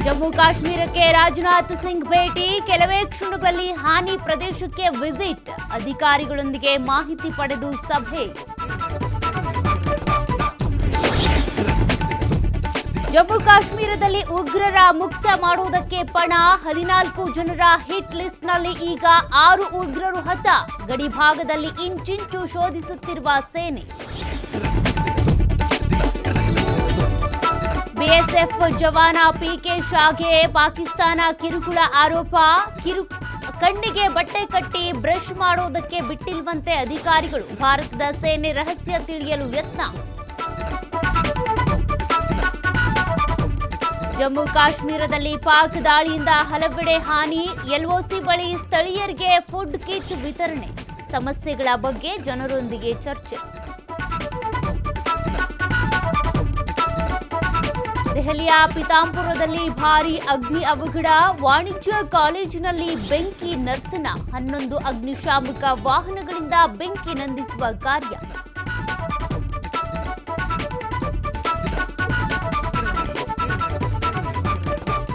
ಜಮ್ಮು ಕಾಶ್ಮೀರಕ್ಕೆ ರಾಜನಾಥ್ ಸಿಂಗ್ ಭೇಟಿ, ಕೆಲವೇ ಕ್ಷಣಗಳಲ್ಲಿ ಹಾನಿ ಪ್ರದೇಶಕ್ಕೆ ವಿಸಿಟ್, ಅಧಿಕಾರಿಗಳೊಂದಿಗೆ ಮಾಹಿತಿ ಪಡೆದು ಸಭೆ. ಜಮ್ಮು ಕಾಶ್ಮೀರದಲ್ಲಿ ಉಗ್ರರ ಮುಕ್ತ ಮಾಡುವುದಕ್ಕೆ ಪಣ, 14 ಜನರ ಹಿಟ್ ಲಿಸ್ಟ್ನಲ್ಲಿ ಈಗ 6 ಉಗ್ರರು ಹತ, ಗಡಿ ಭಾಗದಲ್ಲಿ ಇಂಚಿಂಚು ಶೋಧಿಸುತ್ತಿರುವ ಸೇನೆ. ಬಿಎಸ್ಎಫ್ ಜವಾನ ಪಿಕೆ ಶಾಗೆ ಪಾಕಿಸ್ತಾನ ಕಿರುಕುಳ ಆರೋಪ, ಕಣ್ಣಿಗೆ ಬಟ್ಟೆ ಕಟ್ಟಿ ಬ್ರಷ್ ಮಾಡೋದಕ್ಕೆ ಬಿಟ್ಟಿಲ್ವಂತೆ ಅಧಿಕಾರಿಗಳು, ಭಾರತದ ಸೇನೆ ರಹಸ್ಯ ತಿಳಿಯಲು ಯತ್ನ. ಜಮ್ಮು ಕಾಶ್ಮೀರದಲ್ಲಿ ಪಾಕ್ ದಾಳಿಯಿಂದ ಹಲವೆಡೆ ಹಾನಿ, ಎಲ್ಒಸಿ ಬಳಿ ಸ್ಥಳೀಯರಿಗೆ ಫುಡ್ ಕಿಟ್ ವಿತರಣೆ, ಸಮಸ್ಯೆಗಳ ಬಗ್ಗೆ ಜನರೊಂದಿಗೆ ಚರ್ಚೆ. ದೆಹಲಿಯ ಪಿತಾಂಪುರದಲ್ಲಿ ಭಾರೀ ಅಗ್ನಿ ಅವಘಡ, ವಾಣಿಜ್ಯ ಕಾಲೇಜಿನಲ್ಲಿ ಬೆಂಕಿ ನರ್ತನ, 11 ಅಗ್ನಿಶಾಮಕ ವಾಹನಗಳಿಂದ ಬೆಂಕಿ ನಂದಿಸುವ ಕಾರ್ಯ.